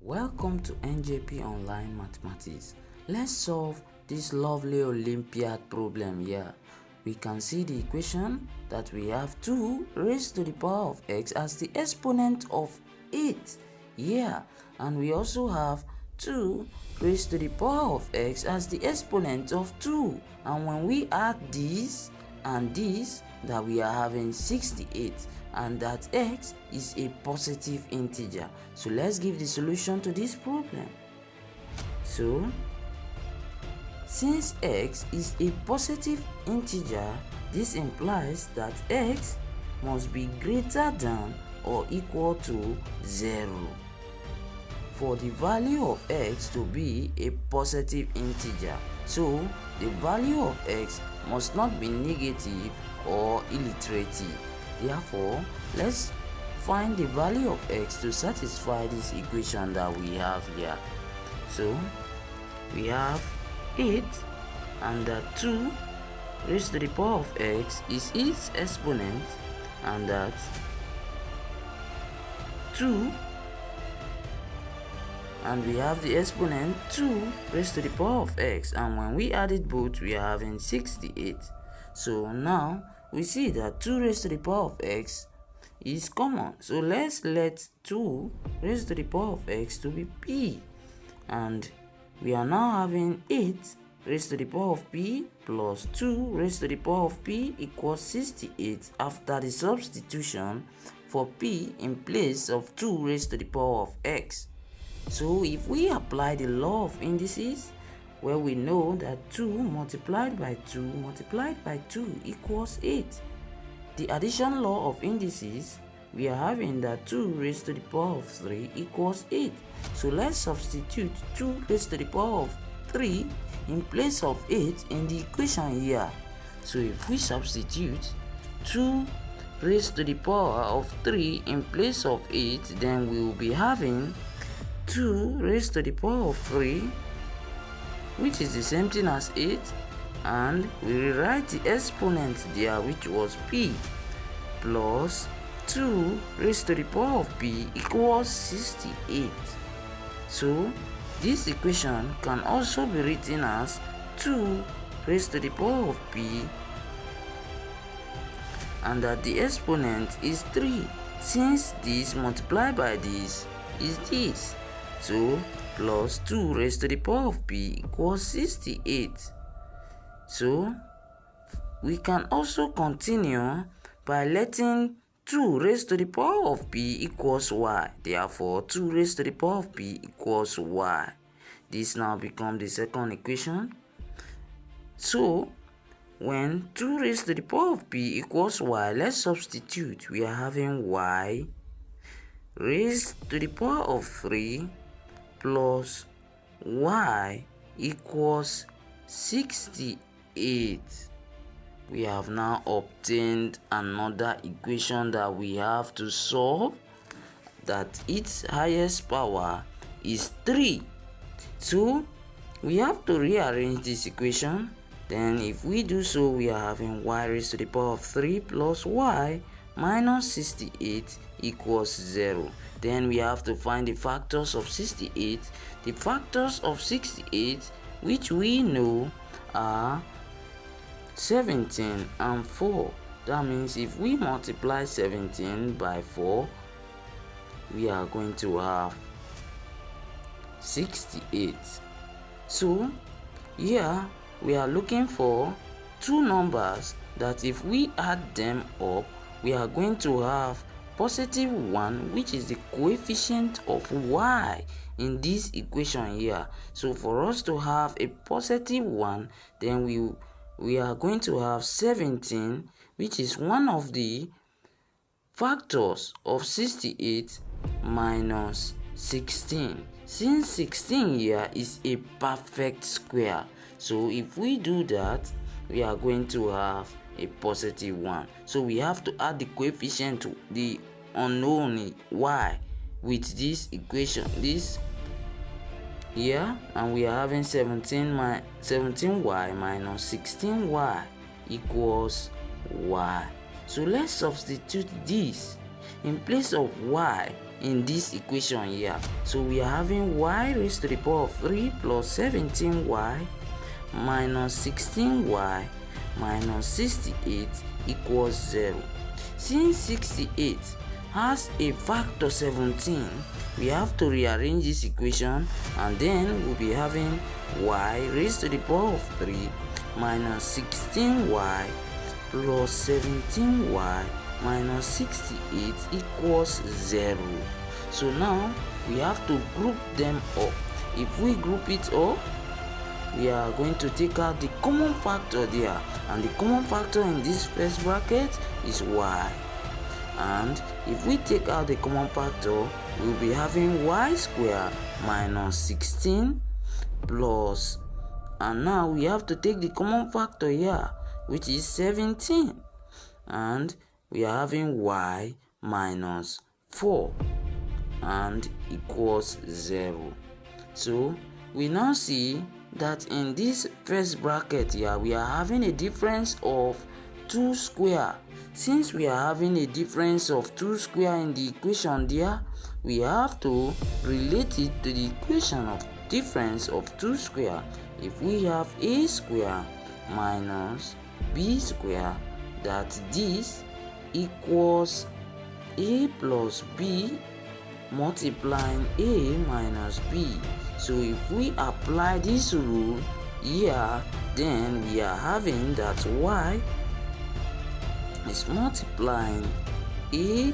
Welcome to NJP Online Mathematics. Let's solve this lovely Olympiad problem here. We can see the equation that we have 2 raised to the power of x as the exponent of 8 here, and we also have 2 raised to the power of x as the exponent of 2, and when we add this and this, that we are having 68, and that x is a positive integer. So let's give the solution to this problem. So since x is a positive integer, this implies that x must be greater than or equal to 0. For the value of x to be a positive integer, so the value of x must not be negative or illiterative. Therefore, let's find the value of x to satisfy this equation that we have here. So we have 8, and that 2 raised to the power of x is its exponent, and that 2, and we have the exponent 2 raised to the power of x, and when we add it both, we are having 68. So now we see that 2 raised to the power of x is common. So let's let 2 raised to the power of x to be p, and we are now having 8 raised to the power of p plus 2 raised to the power of p equals 68 after the substitution for p in place of 2 raised to the power of x. So if we apply the law of indices, where we know that 2 multiplied by 2 multiplied by 2 equals 8. The addition law of indices, we are having that 2 raised to the power of 3 equals 8. So let's substitute 2 raised to the power of 3 in place of 8 in the equation here. So if we substitute 2 raised to the power of 3 in place of 8, then we will be having 2 raised to the power of 3, which is the same thing as 8, and we rewrite the exponent there, which was p, plus 2 raised to the power of p equals 68. So this equation can also be written as 2 raised to the power of p, and that the exponent is 3, since this multiplied by this is this. So plus 2 raised to the power of p equals 68. So we can also continue by letting 2 raised to the power of p equals y. Therefore, 2 raised to the power of p equals y. This now becomes the second equation. So when 2 raised to the power of p equals y, let's substitute. We are having y raised to the power of 3 plus y equals 68. We have now obtained another equation that we have to solve, that its highest power is 3. So we have to rearrange this equation. Then if we do so, we are having y raised to the power of 3 plus y minus 68 equals 0. Then we have to find the factors of 68. The factors of 68, which we know are 17 and 4. That means if we multiply 17 by 4, we are going to have 68. So here we are looking for two numbers that if we add them up, we are going to have positive 1, which is the coefficient of y in this equation here. So for us to have a positive 1, then we are going to have 17, which is one of the factors of 68, minus 16. Since 16 here is a perfect square, so if we do that, we are going to have a positive 1. So we have to add the coefficient to the unknown y with this equation, this here, and we are having 17y minus 16y equals y. So let's substitute this. In place of y in this equation here. So we are having y raised to the power of 3 plus 17y minus 16y minus 68 equals 0. Since 68 has a factor 17, we have to rearrange this equation, and then we'll be having y raised to the power of 3 minus 16y plus 17y minus 68 equals 0. So now we have to group them up. If we group it up, we are going to take out the common factor there, and the common factor in this first bracket is y. And if we take out the common factor, we'll be having y squared minus 16 plus, and now we have to take the common factor here, which is 17, and we are having y minus 4 and equals 0. So we now see that in this first bracket here, we are having a difference of 2 square. Since we are having a difference of 2 square in the equation there, we have to relate it to the equation of difference of 2 square. If we have a square minus b square, that this equals a plus b multiplying a minus b. So if we apply this rule here, then we are having that y is multiplying a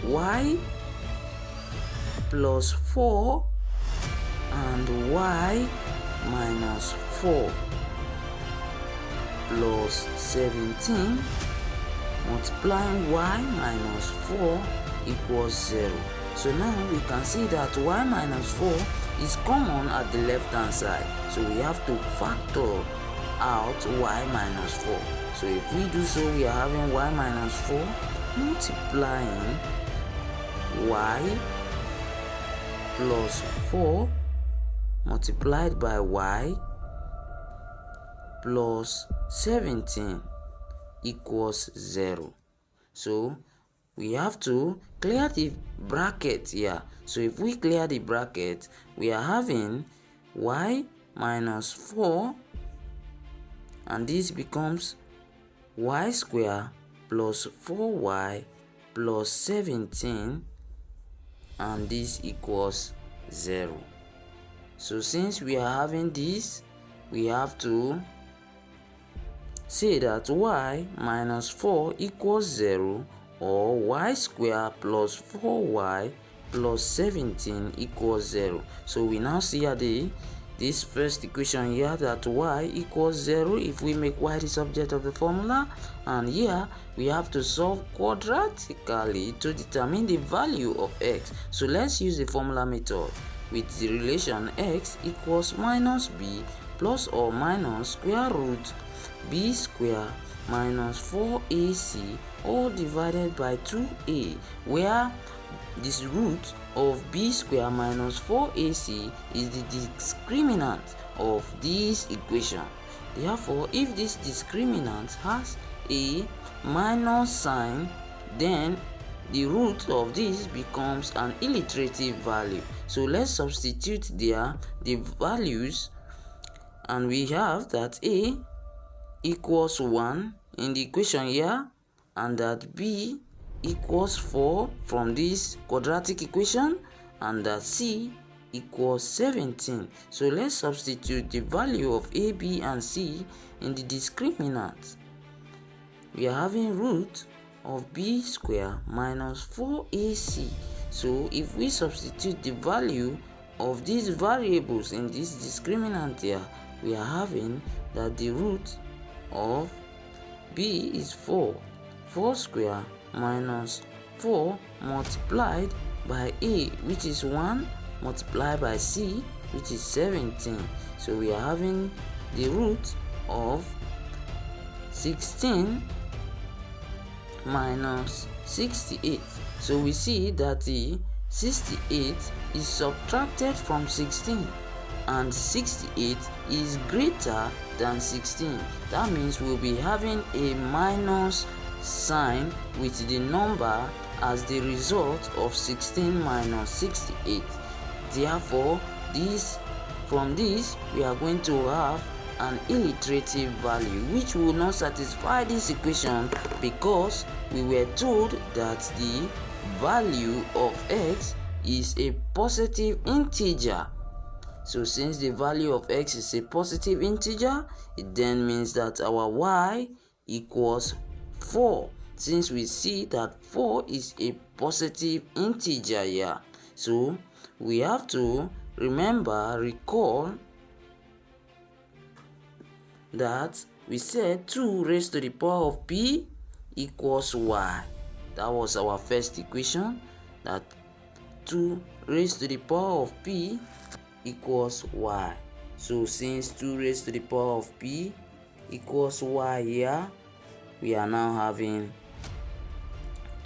y plus 4 and y minus 4 plus 17 multiplying y minus 4 equals 0. So now we can see that y minus 4 is common at the left hand side. So we have to factor out y minus 4. So if we do so, we are having y minus 4 multiplying y plus 4 multiplied by y plus 17 equals 0. So we have to clear the bracket here. So if we clear the bracket, we are having y minus 4, and this becomes y squared plus 4y plus 17, and this equals 0. So since we are having this, we have to say that y minus 4 equals 0, or y squared plus 4y plus 17 equals 0. So we now see here this first equation here, that y equals 0 if we make y the subject of the formula, and here we have to solve quadratically to determine the value of x. So let's use the formula method with the relation x equals minus b plus or minus square root b squared minus 4ac all divided by 2a, where this root of b squared minus 4ac is the discriminant of this equation. Therefore, if this discriminant has a minus sign, then the root of this becomes an illiterative value. So let's substitute there the values, and we have that a equals 1 in the equation here, and that b equals 4 from this quadratic equation, and that c equals 17. So let's substitute the value of a, b, and c in the discriminant. We are having root of b squared minus 4ac. So if we substitute the value of these variables in this discriminant here, we are having that the root of b is 4 squared minus 4 multiplied by a, which is 1, multiplied by c, which is 17. So we are having the root of 16 minus 68. So we see that the 68 is subtracted from 16, and 68 is greater than 16. That means we'll be having a minus sign with the number as the result of 16 minus 68. Therefore, from this we are going to have an illiterative value which will not satisfy this equation because we were told that the value of x is a positive integer. So since the value of x is a positive integer, it then means that our y equals 4, since we see that 4 is a positive integer here. So we have to recall that we said 2 raised to the power of p equals y. That was our first equation, that 2 raised to the power of p equals y. So since 2 raised to the power of p equals y here, we are now having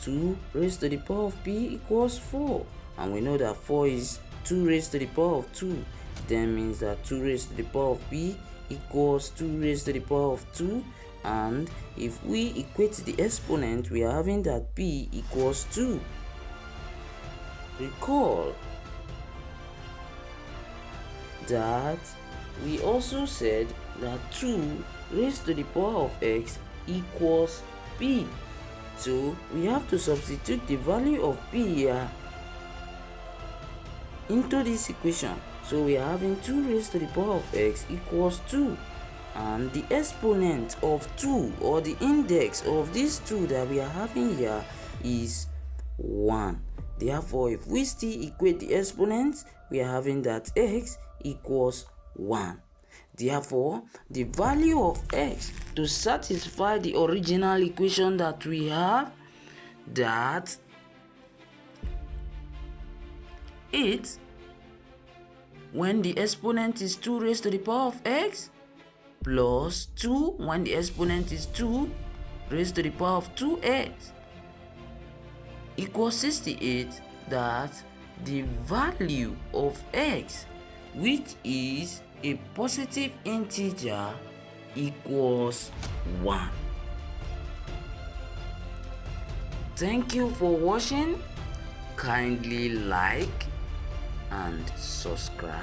2 raised to the power of p equals 4, and we know that 4 is 2 raised to the power of 2. Then means that 2 raised to the power of p equals 2 raised to the power of 2, and if we equate the exponent, we are having that p equals 2. Recall that we also said that 2 raised to the power of x equals p. So we have to substitute the value of p here into this equation. So we are having 2 raised to the power of x equals 2, and the exponent of 2, or the index of this 2 that we are having here, is 1. Therefore, if we still equate the exponents, we are having that x equals 1. Therefore, the value of x to satisfy the original equation that we have, that it, when the exponent is 2 raised to the power of x, plus 2 when the exponent is 2 raised to the power of 2x, equals 68, that the value of x, which is a positive integer, equals 1. Thank you for watching. Kindly like and subscribe.